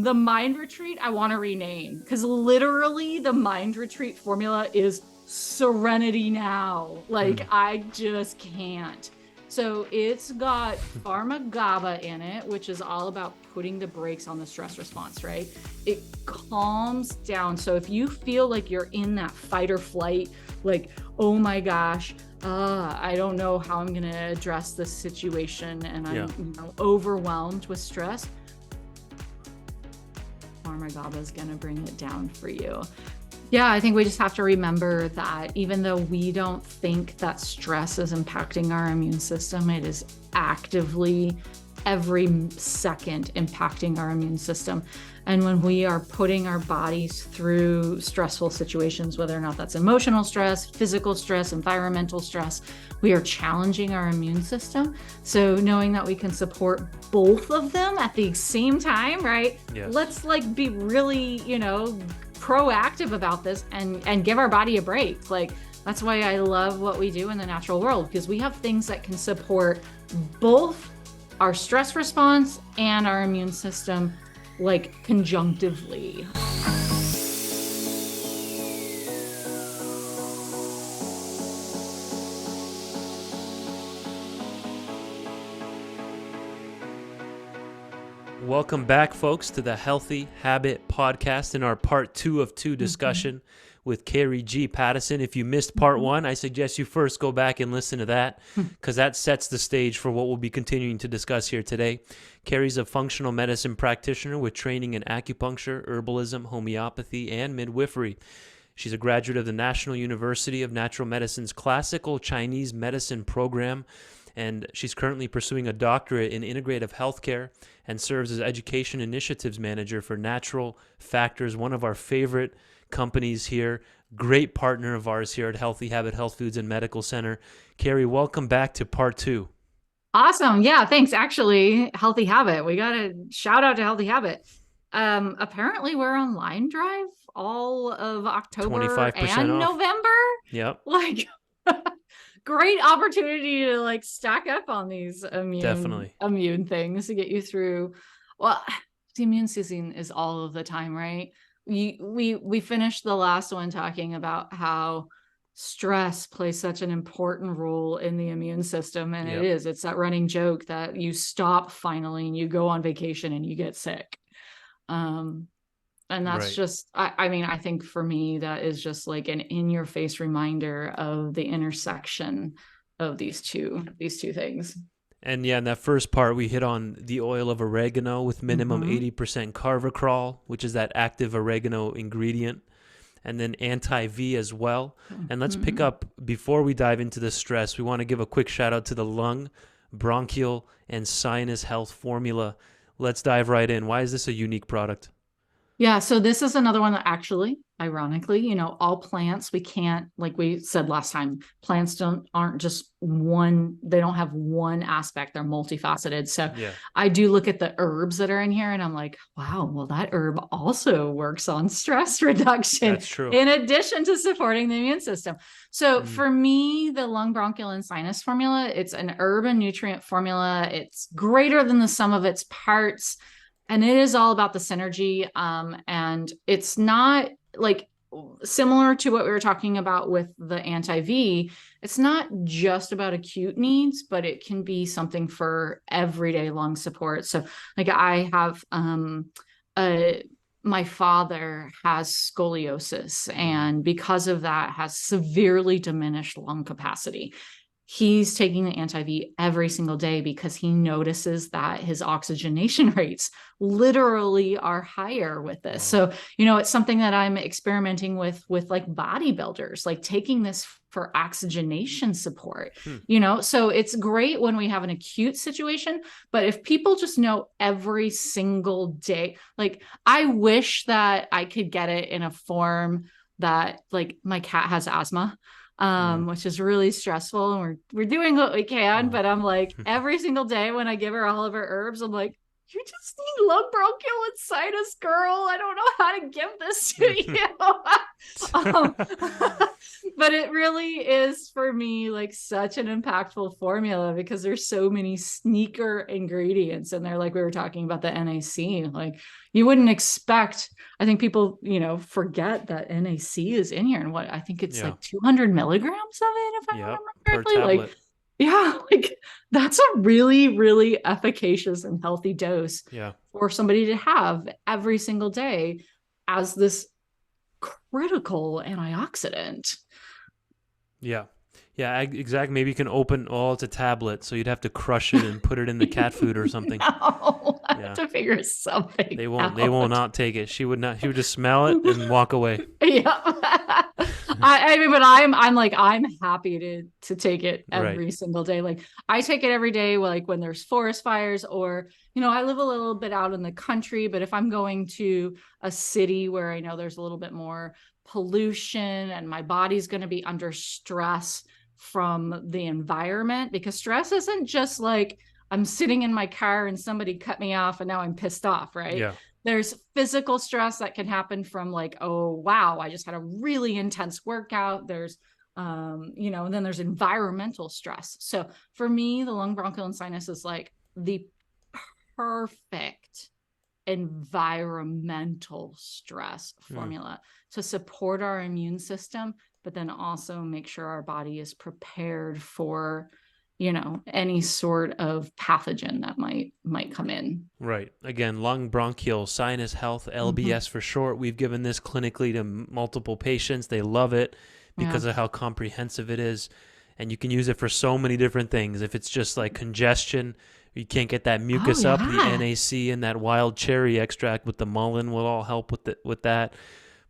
the mind retreat I want to rename, because literally the mind retreat formula is serenity now. Like I just can't. So it's got PharmaGABA in it, which is all about putting the brakes on the stress response, right? It calms down. So if you feel like you're in that fight or flight, like, oh my gosh, I don't know how I'm going to address this situation, and I'm overwhelmed with stress, PharmaGABA is going to bring it down for you. Yeah, I think we just have to remember that even though we don't think that stress is impacting our immune system, it is actively every second impacting our immune system. And when we are putting our bodies through stressful situations, whether or not that's emotional stress, physical stress, environmental stress, we are challenging our immune system. So knowing that we can support both of them at the same time, right? Yes. Let's like be really, proactive about this and give our body a break. Like that's why I love what we do in the natural world, because we have things that can support both our stress response and our immune system, like conjunctively. Welcome back, folks, to the Healthy Habit Podcast in our part 2 of 2 discussion with Carrie G. Pattison. If you missed part 1, I suggest you first go back and listen to that, because that sets the stage for what we'll be continuing to discuss here today. Carrie's a functional medicine practitioner with training in acupuncture, herbalism, homeopathy, and midwifery. She's a graduate of the National University of Natural Medicine's Classical Chinese Medicine program, and she's currently pursuing a doctorate in integrative healthcare and serves as education initiatives manager for Natural Factors, one of our favorite companies here, great partner of ours here at Healthy Habit Health Foods and Medical Center. Carrie, welcome back to part 2. Awesome. Yeah, thanks. Actually, Healthy Habit. We got to shout out to Healthy Habit. Apparently we're on line drive all of October 25% and off. November. Yep. Like great opportunity to like stack up on these immune things to get you through. Well, the immune season is all of the time, right? We finished the last one talking about how stress plays such an important role in the immune system. And it's that running joke that you stop finally and you go on vacation and you get sick. And that's just, I think for me, that is just like an in-your-face reminder of the intersection of these two things. And in that first part, we hit on the oil of oregano with minimum 80% carvacrol, which is that active oregano ingredient, and then anti-V as well. And let's pick up, before we dive into the stress, we want to give a quick shout out to the lung, bronchial, and sinus health formula. Let's dive right in. Why is this a unique product? Yeah, so this is another one that actually, ironically, all plants, we can't, like we said last time, plants aren't just one, they don't have one aspect, they're multifaceted. So I do look at the herbs that are in here and I'm like, wow, well, that herb also works on stress reduction. That's true. In addition to supporting the immune system. So for me, the lung, bronchial, and sinus formula, it's an herb and nutrient formula. It's greater than the sum of its parts. And it is all about the synergy. And it's not like similar to what we were talking about with the anti-V. It's not just about acute needs, but it can be something for everyday lung support. So like I have, my father has scoliosis, and because of that has severely diminished lung capacity. He's taking the anti-V every single day because he notices that his oxygenation rates literally are higher with this. So, it's something that I'm experimenting with like bodybuilders, like taking this for oxygenation support, so it's great when we have an acute situation, but if people just know every single day, like I wish that I could get it in a form that, like, my cat has asthma. Which is really stressful, and we're doing what we can, but I'm like, every single day when I give her all of her herbs, I'm like, you just need lung, bronchial, and sinus, girl. I don't know how to give this to you. But it really is for me like such an impactful formula because there's so many sneaker ingredients in there. Like we were talking about the NAC, like you wouldn't expect. I think people, forget that NAC is in here, and what I think it's Yeah. like 200 milligrams of it, if I remember Per correctly. tablet. Like, yeah, like that's a really, really efficacious and healthy dose for somebody to have every single day as this critical antioxidant. Yeah. Yeah, exactly. Maybe you can it's a tablet, so you'd have to crush it and put it in the cat food or something. No, I have to figure something They will not take it. She would just smell it and walk away. Yeah. I mean, but I'm happy to take it every single day. Like I take it every day, like when there's forest fires, or, I live a little bit out in the country, but if I'm going to a city where I know there's a little bit more pollution and my body's going to be under stress from the environment, because stress isn't just like I'm sitting in my car and somebody cut me off and now I'm pissed off, right? Yeah. There's physical stress that can happen from like, oh, wow, I just had a really intense workout. There's, and then there's environmental stress. So for me, the lung, bronchial, and sinus is like the perfect environmental stress formula to support our immune system, but then also make sure our body is prepared for any sort of pathogen that might come in. Right. Again, lung, bronchial, sinus health, LBS for short. We've given this clinically to multiple patients. They love it because of how comprehensive it is. And you can use it for so many different things. If it's just like congestion, you can't get that mucus up, the NAC and that wild cherry extract with the mullein will all help with that.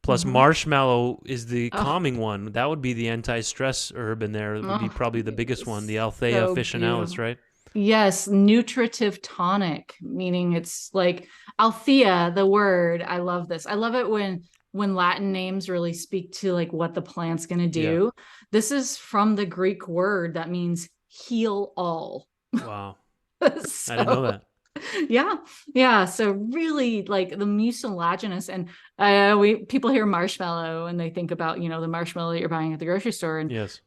Plus, marshmallow is the calming one. That would be the anti-stress herb in there. It would be probably the biggest one, the Althea officinalis, right? Yes, nutritive tonic, meaning it's like Althea, the word. I love this. I love it when Latin names really speak to like what the plant's going to do. Yeah. This is from the Greek word that means heal all. Wow. So, I didn't know that. Yeah. So really like the mucilaginous, and people hear marshmallow and they think about, the marshmallow that you're buying at the grocery store. And yes,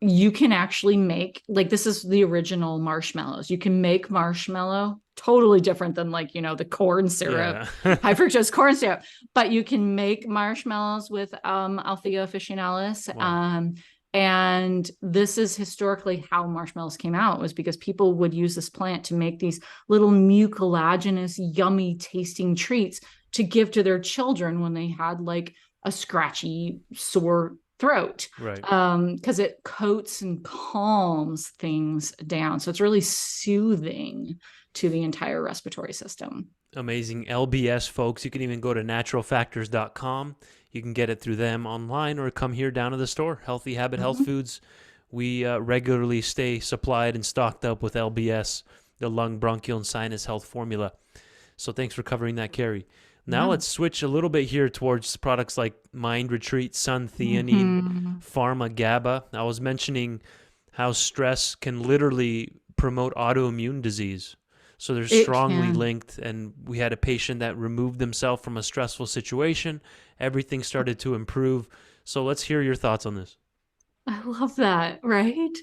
you can actually make, like, this is the original marshmallows. You can make marshmallow totally different than like, the corn syrup, high fructose corn syrup, but you can make marshmallows with Althea officinalis. Wow. And this is historically how marshmallows came out, was because people would use this plant to make these little mucilaginous, yummy tasting treats to give to their children when they had like a scratchy, sore throat. Right. Because it coats and calms things down. So it's really soothing to the entire respiratory system. Amazing. LBS, folks. You can even go to naturalfactors.com. You can get it through them online or come here down to the store. Healthy Habit Health Foods. We regularly stay supplied and stocked up with LBS, the lung, bronchial, and sinus health formula. So thanks for covering that, Carrie. Now let's switch a little bit here towards products like Mind Retreat, Sun Theanine, PharmaGABA. I was mentioning how stress can literally promote autoimmune disease. So they're strongly linked, and we had a patient that removed themselves from a stressful situation. Everything started to improve. So let's hear your thoughts on this. I love that, right?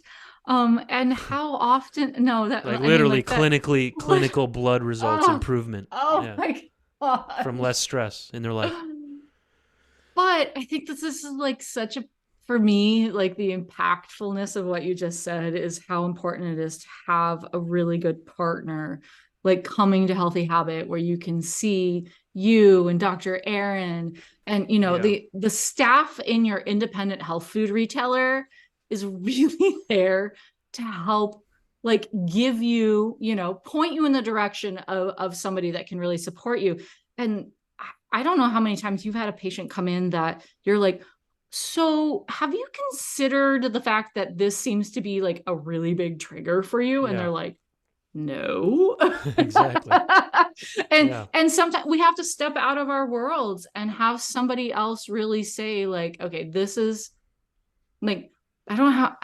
And how often? No, that like literally clinical blood results improvement. My God. From less stress in their life. But I think this is like for me, like the impactfulness of what you just said is how important it is to have a really good partner, like coming to Healthy Habit, where you can see you and Dr. Aaron and, the staff in your independent health food retailer is really there to help, like give you, point you in the direction of somebody that can really support you. And I don't know how many times you've had a patient come in that you're like, so have you considered the fact that this seems to be like a really big trigger for you? And they're like, no. Exactly. And sometimes we have to step out of our worlds and have somebody else really say like, okay, this is like, I don't know how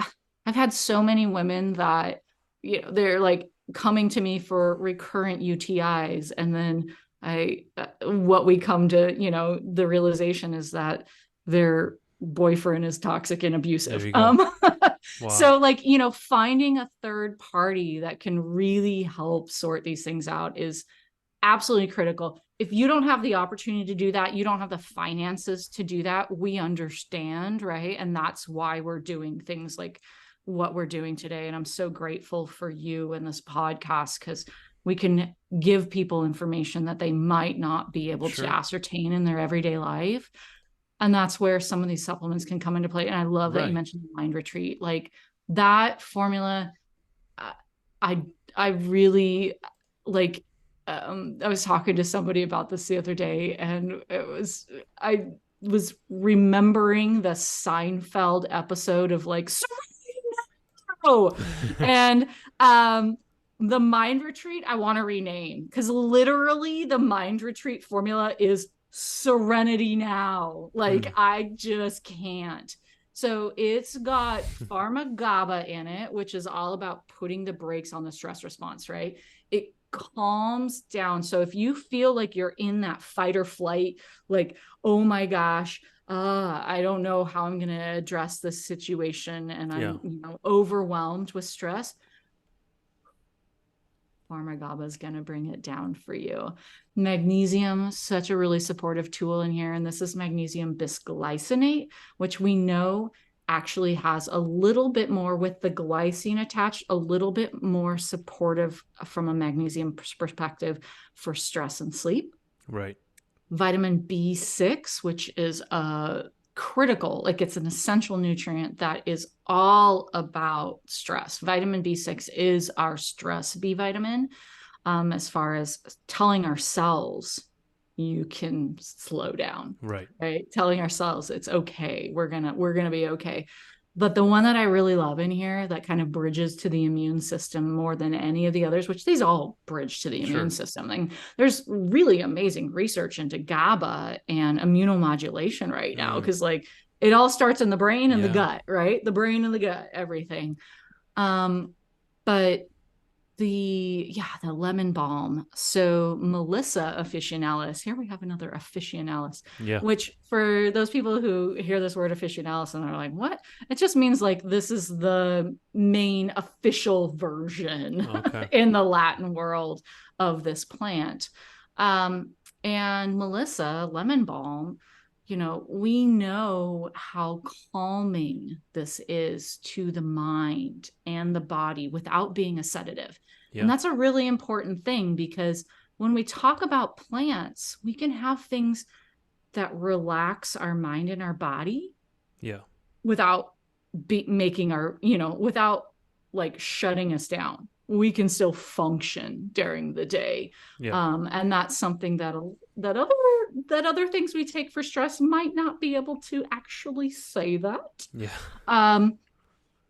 I've had so many women that, they're like coming to me for recurrent UTIs. And then what we come to, the realization is that they're boyfriend is toxic and abusive. There you go. Wow. So like, you know, finding a third party that can really help sort these things out is absolutely critical. If you don't have the opportunity to do that, you don't have the finances to do that, we understand, right? And that's why we're doing things like what we're doing today. And I'm so grateful for you and this podcast, because we can give people information that they might not be able to ascertain in their everyday life. And that's where some of these supplements can come into play. And I love that you mentioned the mind retreat. Like that formula, I really like. I was talking to somebody about this the other day, and I was remembering the Seinfeld episode of like, and the mind retreat I want to rename, because literally the mind retreat formula is serenity now. Like I just can't. So it's got PharmaGABA in it, which is all about putting the brakes on the stress response, right? It calms down. So if you feel like you're in that fight or flight, like, oh my gosh, I don't know how I'm going to address this situation, and I'm overwhelmed with stress, PharmaGABA is going to bring it down for you. Magnesium, such a really supportive tool in here. And this is magnesium bisglycinate, which we know actually has a little bit more, with the glycine attached, a little bit more supportive from a magnesium perspective for stress and sleep. Right. Vitamin B6, which is critical, like it's an essential nutrient that is all about stress. Vitamin B6 is our stress B vitamin, as far as telling our cells you can slow down, right? Telling our cells it's okay, we're gonna be okay. But the one that I really love in here that kind of bridges to the immune system more than any of the others, which these all bridge to the immune system. And there's really amazing research into GABA and immunomodulation right now, because like it all starts in the brain and the gut, right? The brain and the gut, everything. But the lemon balm. So Melissa officinalis, here we have another officinalis, which for those people who hear this word officinalis and they're like, what? It just means like this is the main official version in the Latin world of this plant. And Melissa, lemon balm, you know, we know how calming this is to the mind and the body without being a sedative. And that's a really important thing, because when we talk about plants, we can have things that relax our mind and our body without making our, without like shutting us down. We can still function during the day. And that's something that other things we take for stress might not be able to actually say that.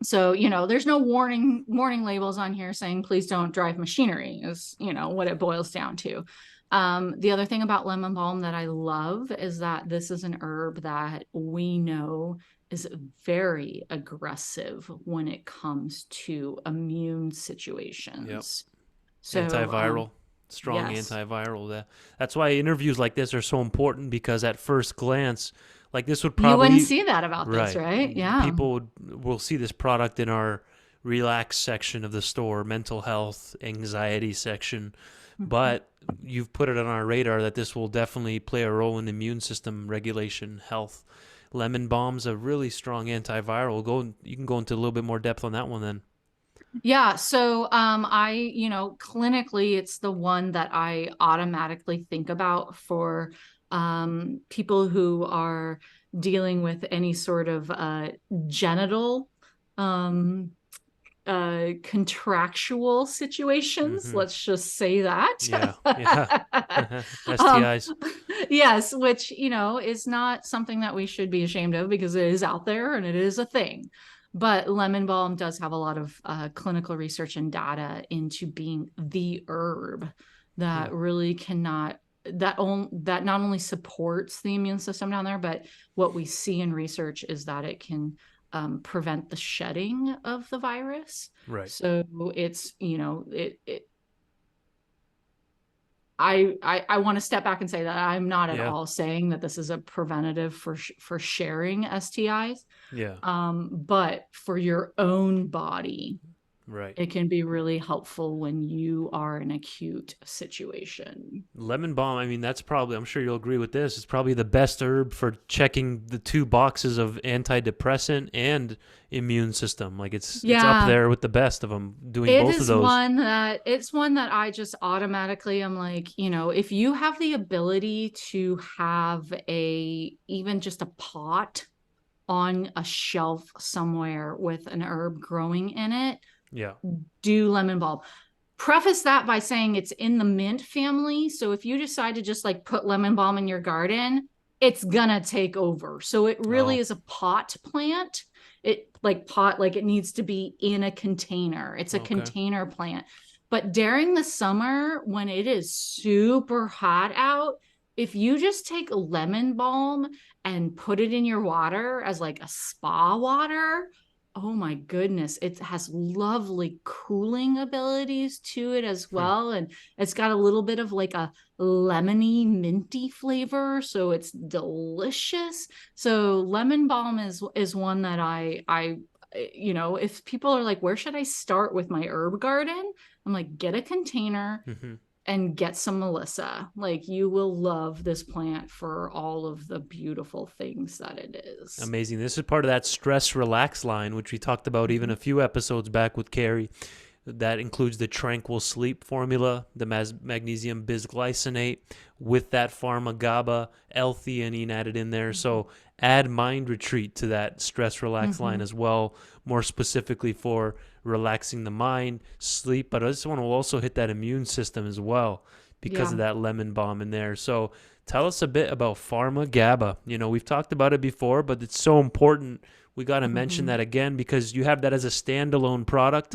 So, there's no warning labels on here saying, please don't drive machinery, is, what it boils down to. The other thing about lemon balm that I love is that this is an herb that we know is very aggressive when it comes to immune situations. So, antiviral, strong antiviral. That's why interviews like this are so important, because at first glance, like this would probably, you wouldn't see that about this, right? Yeah. People will see this product in our relax section of the store, mental health, anxiety section, but you've put it on our radar that this will definitely play a role in immune system regulation, health. Lemon balm's a really strong antiviral. You can go into a little bit more depth on that one then. Yeah. So, clinically, it's the one that I automatically think about for people who are dealing with any sort of genital contractual situations. Let's just say that. STIs. Yes, which, is not something that we should be ashamed of, because it is out there and it is a thing. But lemon balm does have a lot of clinical research and data into being the herb that really that not only supports the immune system down there, but what we see in research is that it can prevent the shedding of the virus. Right. So it's, I want to step back and say that I'm not at Yeah. all saying that this is a preventative for sharing STIs. Yeah. But for your own body, Right. it can be really helpful when you are in an acute situation. Lemon balm, I mean, that's probably, I'm sure you'll agree with this, it's probably the best herb for checking the two boxes of antidepressant and immune system. Like it's up Yeah, there with the best of them, doing it both of is those. one that I just automatically am like, if you have the ability to have even just a pot on a shelf somewhere with an herb growing in it, Yeah. do lemon balm. Preface that by saying it's in the mint family. So if you decide to just like put lemon balm in your garden, it's gonna take over. So it really Oh, is a pot plant. Like it needs to be in a container. It's a okay. container plant. But during the summer, when it is super hot out, if you just take lemon balm and put it in your water as like a spa water, oh my goodness, it has lovely cooling abilities to it as Hmm. well. And it's got a little bit of like a lemony, minty flavor. So it's delicious. So lemon balm is one that if people are like, where should I start with my herb garden? I'm like, get a container Mm-hmm. and get some Melissa. Like you will love this plant for all of the beautiful things that it is. Amazing. This is part of that stress relax line, which we talked about even a few episodes back with Carrie. That includes the tranquil sleep formula, the magnesium bisglycinate with that PharmaGABA L-theanine added in there. So add mind retreat to that stress relax line as well, more specifically for relaxing the mind, sleep. But I just want to also hit that immune system as well because Yeah. of that lemon balm in there. So tell us a bit about PharmaGABA. We've talked about it before, but it's so important. We got to mention that again because you have that as a standalone product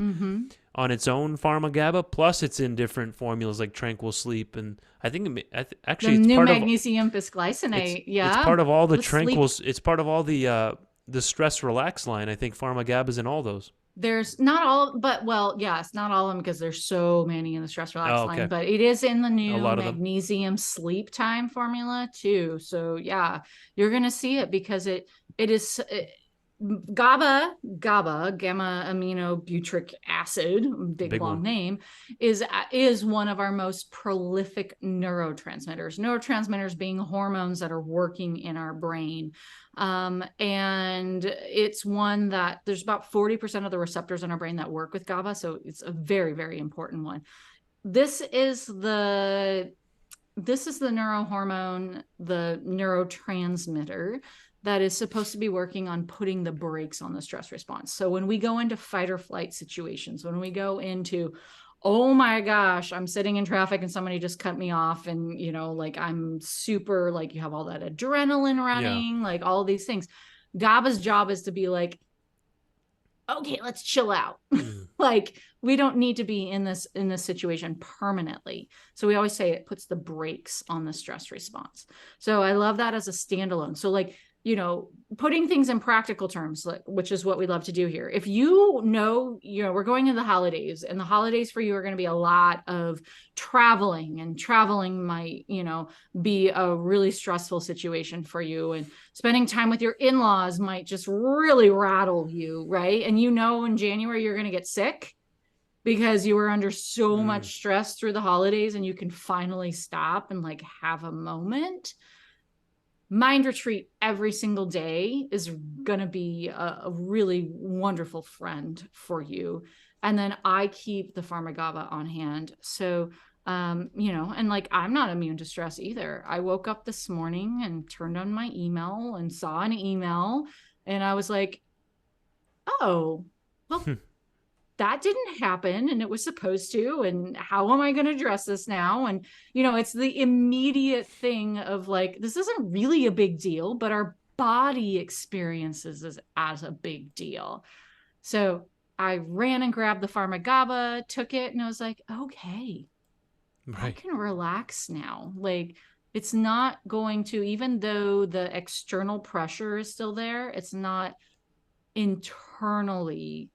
on its own, PharmaGABA, plus it's in different formulas like Tranquil Sleep, and I think The actually new magnesium bisglycinate. it's Yeah. part of all the The sleep. Tranquils. It's part of all the stress relax line. I think PharmaGABA is in all those. There's not all, but well, yes, not all of them because there's so many in the stress relax Oh, line, okay, but it is in the a new lot of them. magnesium sleep time formula too. So yeah, you're going to see it because it is GABA, gamma aminobutyric acid, big Big long one. name, is one of our most prolific neurotransmitters. Neurotransmitters being hormones that are working in our brain. And it's one that there's about 40% of the receptors in our brain that work with GABA. So it's a very, very important one. This is the neurohormone, the neurotransmitter that is supposed to be working on putting the brakes on the stress response. So when we go into fight or flight situations, when we go into, oh my gosh, I'm sitting in traffic and somebody just cut me off, and like I'm super, like you have all that adrenaline Yeah. running, like all these things. GABA's job is to be like, okay, let's chill out. Mm. Like we don't need to be in this situation permanently. So we always say it puts the brakes on the stress response. So I love that as a standalone. So like, putting things in practical terms, which is what we love to do here. If we're going into the holidays, and the holidays for you are going to be a lot of traveling, and traveling might, be a really stressful situation for you. And spending time with your in-laws might just really rattle you, right? And in January, you're going to get sick because you were under so Mm. much stress through the holidays, and you can finally stop and like have a moment. Mind retreat every single day is going to be a really wonderful friend for you. And then I keep the PharmaGABA on hand. So, and like I'm not immune to stress either. I woke up this morning and turned on my email and saw an email, and I was like, oh, well, that didn't happen and it was supposed to, and how am I going to address this now? And it's the immediate thing of like, this isn't really a big deal, but our body experiences this as a big deal. So I ran and grabbed the PharmaGABA, took it, and I was like, okay, I Right. can relax now. Like it's not going to, even though the external pressure is still there, it's not internally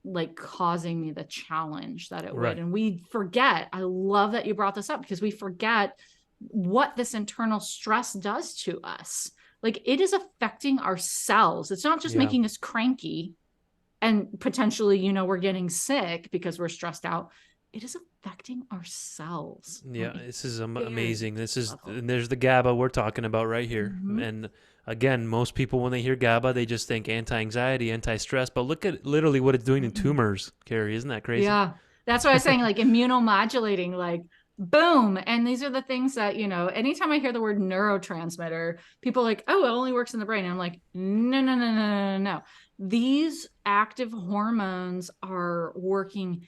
like causing me the challenge that it would. Right. And we forget, I love that you brought this up, because we forget what this internal stress does to us. Like, it is affecting our cells. It's not just Yeah. making us cranky and potentially, you know, we're getting sick because we're stressed out. It is affecting our cells. Yeah, Like, this is very amazing. This is, level. and there's the GABA we're talking about right here. Mhm. And again, most people, when they hear GABA, they just think anti-anxiety, anti-stress. But look at literally what it's doing in tumors, Carrie. Isn't that crazy? Yeah. That's what I was saying, like immunomodulating, like boom. And these are the things that, you know, anytime I hear the word neurotransmitter, people are like, oh, it only works in the brain. And I'm like, no, no, no, no, no, no. These active hormones are working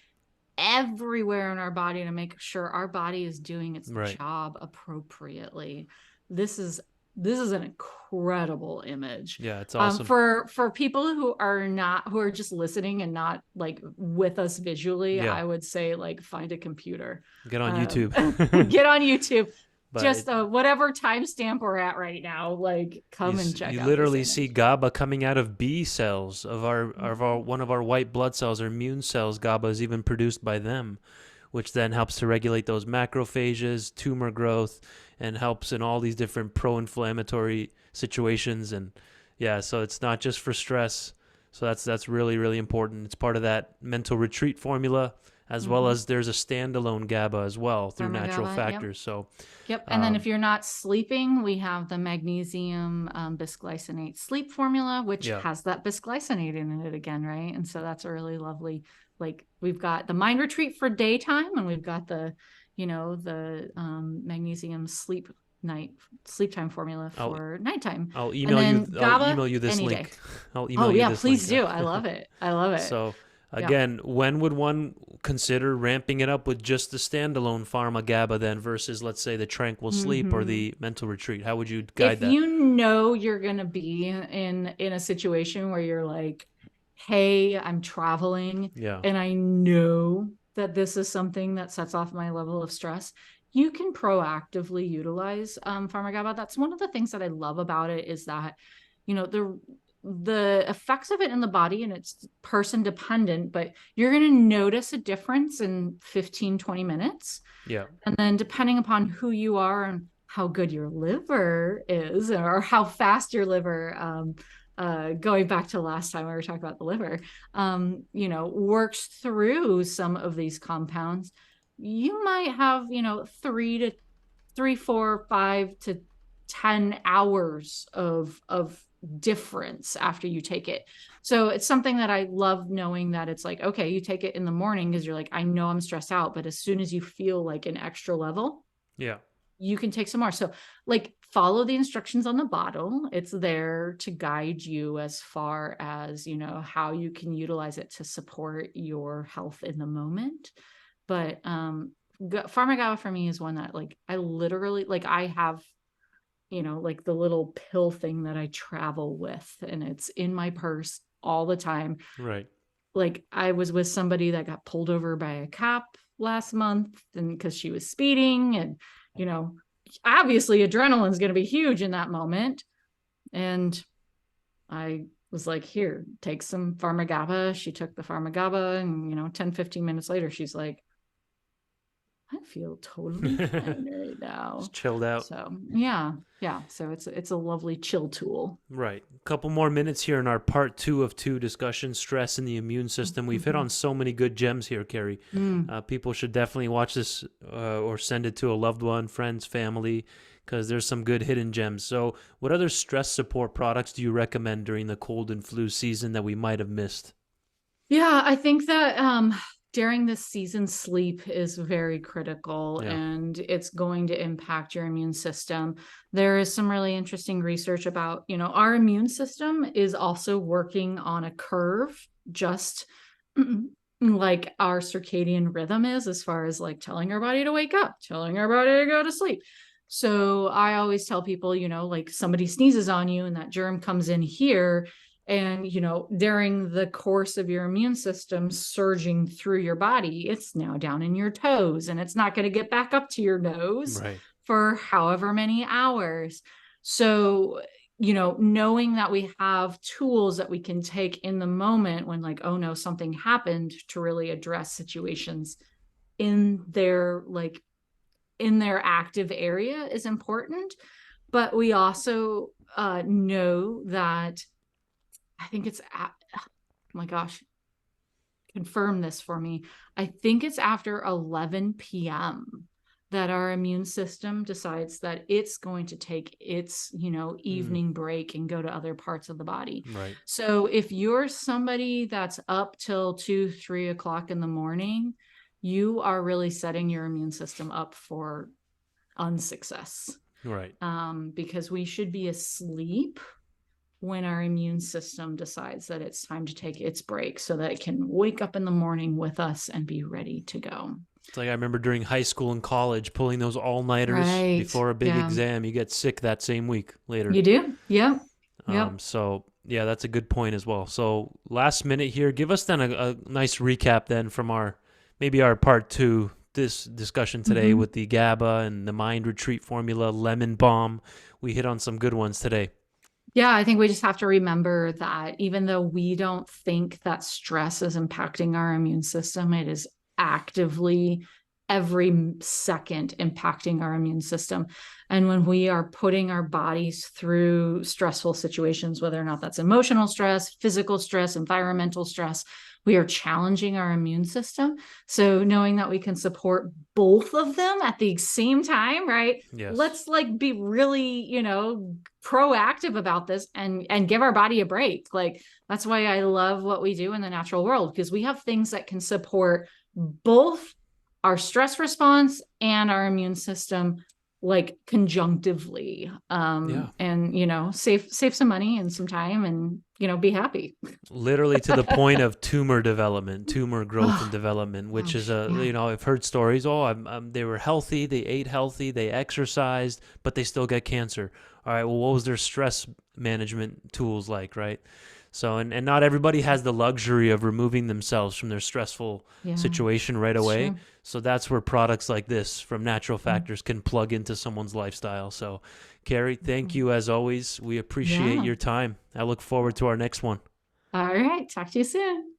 everywhere in our body to make sure our body is doing its Right. job appropriately. This is an incredible image. Yeah, it's awesome. For people who are just listening and not like with us visually, Yeah. I would say like find a computer. Get on YouTube. Get on YouTube. But Just whatever timestamp we're at right now, like come and check you out. literally this see image. GABA coming out of B cells of our one of our white blood cells or immune cells. GABA is even produced by them, which then helps to regulate those macrophages, tumor growth, and helps in all these different pro-inflammatory situations. And yeah, so it's not just for stress. So that's really, really important. It's part of that mental retreat formula, as well as there's a standalone GABA as well through natural PharmaGABA, factors. So Yep. And then if you're not sleeping, we have the magnesium bisglycinate sleep formula, which Yeah. has that bisglycinate in it again, right? And so that's a really lovely, like we've got the mind retreat for daytime, and we've got the, you know, the magnesium sleep time formula for nighttime. I'll email you. I'll email you this any link. day. I'll email you this please link. do. I love it. I love it. So again, when would one consider ramping it up with just the standalone PharmaGABA then versus, let's say, the tranquil sleep or the mental retreat? How would you guide that? If you know you're going to be in a situation where you're like, hey, I'm traveling and I know that this is something that sets off my level of stress, you can proactively utilize PharmaGABA. That's one of the things that I love about it, is that, you know, the effects of it in the body, and it's person dependent, but you're going to notice a difference in 15-20 minutes. Yeah. And then depending upon who you are and how good your liver is, or how fast your liver, going back to last time we were talking about the liver, you know, works through some of these compounds, you might have, you know, 3 to 4, 5 to 10 hours of difference after you take it. So it's something that I love, knowing that it's like, okay, you take it in the morning because you're like, I know I'm stressed out, but as soon as you feel like an extra level, you can take some more. So like, follow the instructions on the bottle. It's there to guide you as far as, you know, how you can utilize it to support your health in the moment. But PharmaGABA for me is one that, like, I literally, like, I have, you know, like the little pill thing that I travel with, and it's in my purse all the time. Right. Like, I was with somebody that got pulled over by a cop last month, and because she was speeding, and, you know, obviously adrenaline is going to be huge in that moment. And I was like, here, take some PharmaGABA. She took the PharmaGABA, and, you know, 10-15 minutes later, she's like, I feel totally fine right now. Just chilled out. So yeah. So it's a lovely chill tool. Right. A couple more minutes here in our part 2 of 2 discussion, stress in the immune system. We've hit on so many good gems here, Carrie. People should definitely watch this or send it to a loved one, friends, family, because there's some good hidden gems. So what other stress support products do you recommend during the cold and flu season that we might have missed? Yeah, I think that during this season, sleep is very critical, and it's going to impact your immune system. There is some really interesting research about, you know, our immune system is also working on a curve, just like our circadian rhythm is, as far as like telling our body to wake up, telling our body to go to sleep. So I always tell people, you know, like somebody sneezes on you and that germ comes in here. And, you know, during the course of your immune system surging through your body, it's now down in your toes, and it's not going to get back up to your nose for however many hours. So knowing that we have tools that we can take in the moment when like, oh no, something happened, to really address situations in their active area is important. But we also know that, I think it's, oh my gosh, confirm this for me. I think it's after 11 p.m. that our immune system decides that it's going to take its, evening break and go to other parts of the body. Right. So if you're somebody that's up till 2-3 o'clock in the morning, you are really setting your immune system up for unsuccess. Right. Because we should be asleep when our immune system decides that it's time to take its break, so that it can wake up in the morning with us and be ready to go. It's like I remember during high school and college pulling those all-nighters before a big exam. You get sick that same week later. You do? Yep. So, yeah, that's a good point as well. So last minute here, give us then a nice recap then from our part 2 this discussion today with the GABA and the mind retreat formula, lemon balm. We hit on some good ones today. Yeah, I think we just have to remember that even though we don't think that stress is impacting our immune system, it is actively every second impacting our immune system. And when we are putting our bodies through stressful situations, whether or not that's emotional stress, physical stress, environmental stress, we are challenging our immune system. So knowing that we can support both of them at the same time, right? Yes. Let's be really, proactive about this and give our body a break. That's why I love what we do in the natural world, because we have things that can support both our stress response and our immune system, conjunctively, and save some money and some time, and be happy. Literally to the point of tumor growth and development, which is I've heard stories. They were healthy, they ate healthy, they exercised, but they still get cancer. All right, well, what was their stress management tools like, right? So, and not everybody has the luxury of removing themselves from their stressful situation right away. True. So that's where products like this from Natural Factors can plug into someone's lifestyle. So, Carrie, thank you as always. We appreciate your time. I look forward to our next one. All right. Talk to you soon.